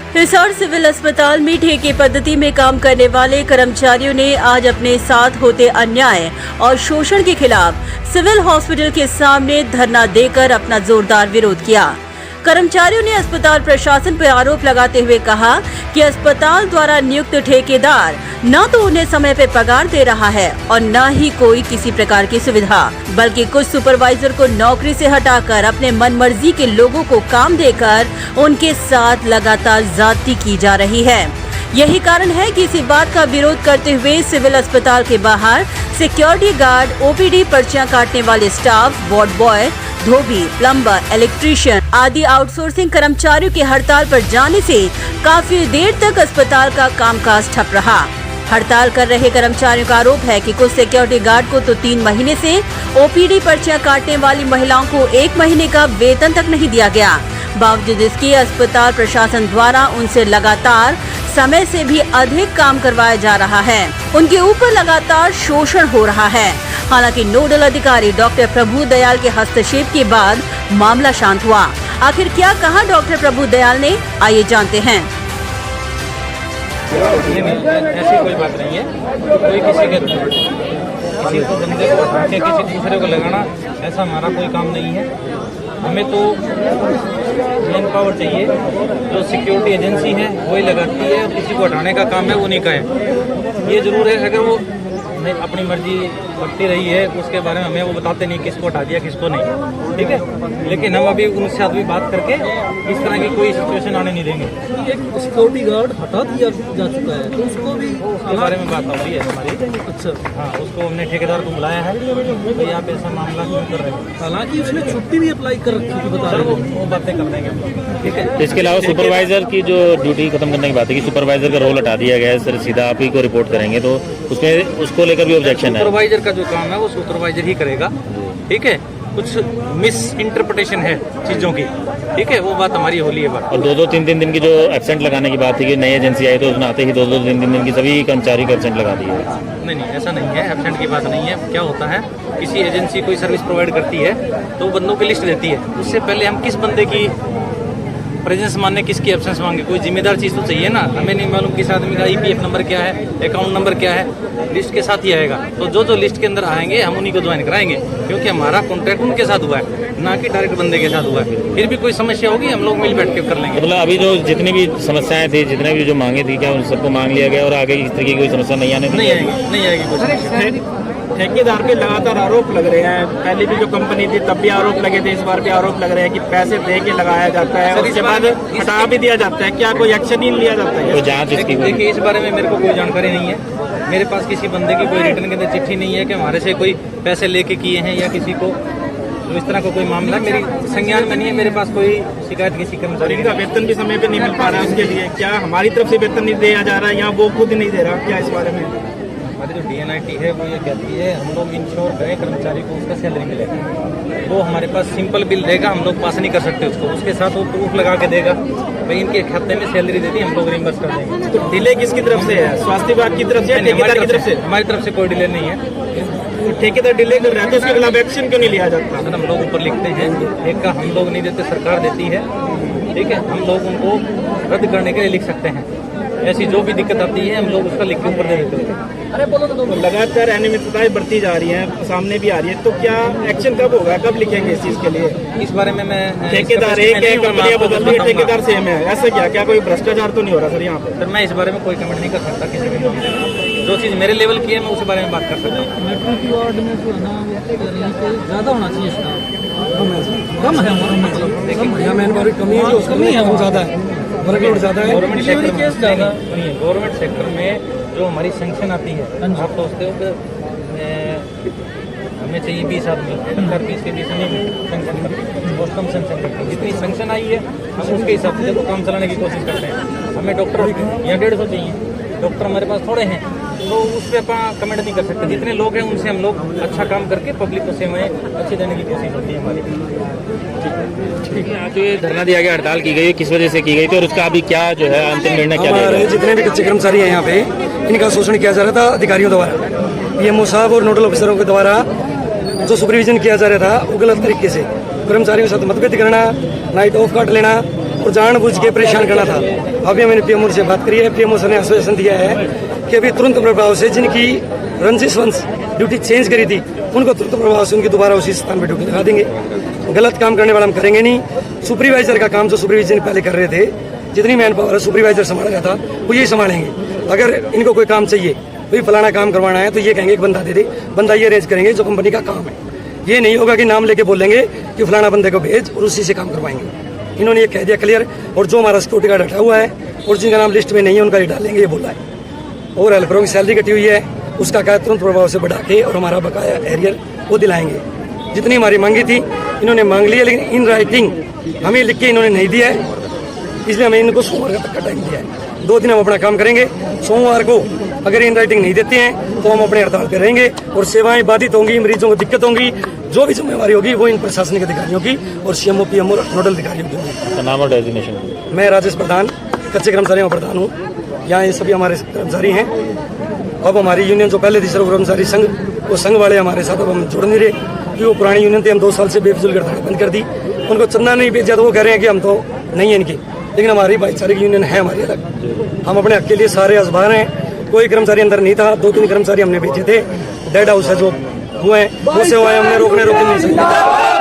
Hisar civil अस्पताल में ठेके पद्धति में काम करने वाले कर्मचारियों ने आज अपने साथ होते अन्याय और शोषण के खिलाफ सिविल हॉस्पिटल के सामने धरना देकर अपना जोरदार विरोध किया। कर्मचारियों ने अस्पताल प्रशासन पर आरोप लगाते हुए कहा कि अस्पताल द्वारा नियुक्त ठेकेदार न तो उन्हें समय पे पगार दे रहा है और न ही कोई किसी प्रकार की सुविधा, बल्कि कुछ सुपरवाइजर को नौकरी से हटाकर अपने मनमर्जी के लोगों को काम देकर उनके साथ लगातार ज्यादती की जा रही है। यही कारण है कि इसी बात का विरोध करते हुए सिविल अस्पताल के बाहर सिक्योरिटी गार्ड, ओपीडी पर्चियां काटने वाले स्टाफ, वार्ड बॉय, धोबी, प्लम्बर, इलेक्ट्रीशियन आदि आउटसोर्सिंग कर्मचारियों की हड़ताल पर जाने से काफी देर तक अस्पताल का कामकाज ठप रहा। हड़ताल कर रहे कर्मचारियों का आरोप है कि कुछ सिक्योरिटी गार्ड को तो 3 महीने से ओपीडी पर्चियां काटने वाली महिलाओं को 1 महीने का वेतन तक नहीं दिया गया। बावजूद इसके अस्पताल प्रशासन द्वारा उनसे लगातार समय से भी अधिक काम करवाया जा रहा है। उनके ऊपर लगातार शोषण हो रहा है। हालांकि नोडल अधिकारी डॉक्टर प्रभु दयाल के हस्तक्षेप के बाद मामला शांत हुआ। आखिर क्या कहा डॉक्टर प्रभु दयाल ने, आइए जानते हैं। ऐसी कोई बात नहीं है। कोई किसी को बंदे को उठा के किसी दूसरे को लगाना, ऐसा हमारा कोई काम नहीं है। हमें तो मैन पावर चाहिए। जो सिक्योरिटी एजेंसी है वही लगाती है, किसी को हटाने का काम है वो नहीं का है। ये जरूर है, अगर वो अपनी मर्जी बढ़ती रही है उसके बारे में हमें वो बताते नहीं किसको हटा दिया किसको नहीं, ठीक है। लेकिन हम अभी उनसे अभी बात करके इस तरह की कोई सिचुएशन आने नहीं देंगे। एक सिक्योरिटी गार्ड हटा दिया जा चुका है, तो उसको भी उसके बारे में बात हो रही है हमारी। अच्छा, हाँ, उसको हमने ठेकेदार को बुलाया है, तो आप ऐसा मामला क्यों कर रहे हैं। हालांकि उसने छुट्टी भी अप्लाई कर रखी थी, बता रहे वो बातें कर देंगे, ठीक है। इसके अलावा सुपरवाइजर की जो ड्यूटी खत्म करने की बात है कि सुपरवाइजर का रोल हटा दिया गया है, सर सीधा आप ही को रिपोर्ट करेंगे, तो उसमें उसको लेकर भी ऑब्जेक्शन है। सुपरवाइजर का जो काम है वो सुपरवाइजर ही करेगा, ठीक है। कुछ मिस इंटरप्रिटेशन है चीजों की, ठीक है, वो बात हमारी होली है बात। और 2-3 दिन की जो एब्सेंट लगाने की बात थी कि नई एजेंसी आई तो उसमें आते ही 2-3 दिन की सभी कर्मचारी को एब्सेंट लगा दिए। नहीं, ऐसा नहीं है, एब्सेंट की बात नहीं है। क्या होता है, किसी एजेंसी कोई सर्विस प्रोवाइड करती है तो वो बंदों की लिस्ट देती है। उससे पहले हम किस बंदे की प्रेजेंस माने, किसकी एब्सेंस मांगे, कोई जिम्मेदार चीज़ तो चाहिए ना। हमें नहीं मालूम किस आदमी का ईपीएफ नंबर क्या है, अकाउंट नंबर क्या है, लिस्ट के साथ ही आएगा। तो जो लिस्ट के अंदर आएंगे हम उन्हीं को ज्वाइन कराएंगे, क्योंकि हमारा कॉन्ट्रैक्ट उनके साथ हुआ है, ना कि डायरेक्ट बंदे के साथ हुआ है। फिर भी कोई समस्या होगी हम लोग मिल बैठ के कर लेंगे। मतलब अभी जो जितनी भी समस्याएं थी, जितने भी जो मांगे थी, क्या उन सबको मांग लिया गया और आगे इस तरह की कोई समस्या नहीं आने नहीं आएगी कोई समस्या। ठेकेदार पे लगातार आरोप लग रहे हैं। पहले भी जो कंपनी थी तब भी आरोप लगे थे, इस बार भी आरोप लग रहे हैं कि पैसे दे के लगाया जाता है, उसके बाद हटा भी दिया जाता है। क्या कोई एक्शन ही लिया जाता है? तो जांच इसकी देखिए, इस बारे में मेरे को कोई जानकारी नहीं है। मेरे पास किसी बंदे की कोई रिटर्न के अंदर चिट्ठी नहीं है कि हमारे से कोई पैसे लेके किए हैं या किसी को तो इस तरह का कोई मामला मेरी संज्ञान में नहीं है। मेरे पास कोई शिकायत किसी कर्मचारी का वेतन भी समय पे नहीं मिल पा रहा है, उसके लिए क्या हमारी तरफ से वेतन नहीं दिया जा रहा है या वो खुद नहीं दे रहा? क्या इस बारे में हमारी जो डीएनआईटी है वो ये कहती है हम लोग इंश्योर करें कर्मचारी को उसका सैलरी मिलेगा। वो हमारे पास सिंपल बिल देगा, हम लोग पास नहीं कर सकते उसको, उसके साथ वो प्रूफ लगा के देगा भाई इनके खाते में सैलरी देती है, हम लोग रिम्बर्स कर देंगे। तो डिले किसकी तरफ से है? स्वास्थ्य विभाग की तरफ से, ठेकेदार की तरफ से? हमारी तरफ से कोई डिले नहीं है। तो ठेकेदार डिले कर रहा है तो उसके खिलाफ एक्शन क्यों नहीं लिया जाता? सर, हम लोग ऊपर लिखते हैं, एक का हम लोग नहीं देते, सरकार देती है, ठीक है। हम लोग उनको रद्द करने के लिए लिख सकते हैं। ऐसी जो भी दिक्कत आती है हम लोग उसका लिख के ऊपर दे देते हैं। तो लगातार अनियमितताएं बढ़ती जा रही हैं, सामने भी आ रही है, तो क्या एक्शन कब होगा, कब लिखेंगे इस चीज के लिए? इस बारे में मैं ठेकेदार एक है, कंपनियां बदल रही है, ठेकेदार सेम है, ऐसा क्या कोई भ्रष्टाचार तो नहीं हो रहा सर यहाँ पे? सर, मैं इस बारे में कोई कमेंट नहीं कर सकता किसी भी मामले में। जो चीज़ मेरे लेवल की है मैं उस बारे में बात कर सकता हूँ। मेट्रो की वार्ड में जो है ना ज़्यादा होना चाहिए स्टाफ, कम है हमारा मतलब, कमी है, वो ज़्यादा है, वर्कलोड ज़्यादा है, गवर्नमेंट डिलीवरी केस ज़्यादा। गवर्नमेंट सेक्टर में जो हमारी सैंक्शन आती है, आप सोचते हो कि हमें चाहिए 20 आदमी, सरकार 20 के 20 नहीं सैंक्शन करती, बहुत कम सैंक्शन करती है। जितनी सैंक्शन आई है हम उसके हिसाब से देखो काम चलाने की कोशिश करते हैं। हमें डॉक्टर यहाँ 150 चाहिए, डॉक्टर हमारे पास थोड़े हैं, तो उस पर अपन कमेंट नहीं कर सकते। जितने लोग हैं उनसे हम लोग अच्छा काम करके पब्लिक को सेवाएं अच्छी देने की कोशिश होती है हमारी। ठीक है, आज ये धरना दिया गया, हड़ताल की गई, किस वजह से की गई थी और उसका अभी क्या जो है अंतिम निर्णय क्या लिया गया? जितने भी कच्चे कर्मचारी हैं यहाँ पे, इनका शोषण किया जा रहा था अधिकारियों द्वारा, पीएमओ साहब और नोडल ऑफिसरों के द्वारा जो सुपरविजन किया जा रहा था वो गलत तरीके से कर्मचारियों के साथ मतभेद करना, नाइट ऑफ काट लेना, और जानबूझ के परेशान करना था। अभी मैंने पीएमओ से बात करी है, पीएमओ सर ने आश्वासन दिया है कि अभी तुरंत प्रभाव से जिनकी रंजिश वंश ड्यूटी चेंज करी थी उनको तुरंत प्रभाव से उनकी दोबारा उसी स्थान पर ड्यूटी लगा देंगे। गलत काम करने वाला हम करेंगे नहीं। सुपरवाइजर का काम जो सुपरविजन पहले कर रहे थे, जितनी मैन पावर सुपरवाइजर संभाला जाता वो यही संभालेंगे। अगर इनको कोई काम चाहिए, कोई फलाना काम करवाना है, तो ये कहेंगे एक बंदा दे दे, बंदा ये अरेंज करेंगे जो कंपनी का काम है। ये नहीं होगा कि नाम लेके बोलेंगे कि फलाना बंदे को भेज और उसी से काम करवाएंगे। इन्होंने ये कह दिया क्लियर। और जो हमारा सिक्योरिटी गार्ड हटा हुआ है और जिनका नाम लिस्ट में नहीं है उनका ही डालेंगे, ये बोला है। और हेल्परों की सैलरी कटी हुई है, उसका क्या तुरंत प्रभाव से बढ़ा के और हमारा बकाया एरियर वो दिलाएंगे। जितनी हमारी मांगी थी इन्होंने मांग ली है, लेकिन इन राइटिंग हमें लिख के इन्होंने नहीं दिया है, इसलिए हमें इनको सोमवार तक का टाइम दिया है। 2 दिन हम अपना काम करेंगे। सोमवार को अगर इन राइटिंग नहीं देते हैं तो हम अपने हड़ताल पर रहेंगे और सेवाएं बाधित होंगी, मरीजों को दिक्कत होंगी। जो भी जिम्मेवारी होगी वो इन प्रशासनिक अधिकारियों की और सीएमओ पीएमओ नोडल अधिकारियों की होगी। तो नाम और डेजिग्नेशन? मैं राजेश प्रधान, कच्चे कर्मचारियों का प्रधान हूँ। यहाँ ये सभी हमारे कर्मचारी हैं। अब हमारी यूनियन जो पहले थी सर्व कर्मचारी संघ, वो संघ वाले हमारे साथ अब हम जुड़ नहीं रहे, कि वो पुरानी यूनियन थी, हम 2 साल से बेफिजूल हड़ताल बंद कर दी। उनको चंदा नहीं भेजा तो वो कह रहे हैं कि हम तो नहीं है इनकी, लेकिन हमारी भाईचारे की यूनियन है हमारी अलग। हम अपने हक के लिए सारे अखबार हैं। कोई कर्मचारी अंदर नहीं था, 2-3 कर्मचारी हमने भेजे थे। डेड हाउस है जो हुए हैं, वो से हुआ है, हमने रोकने नहीं सकते।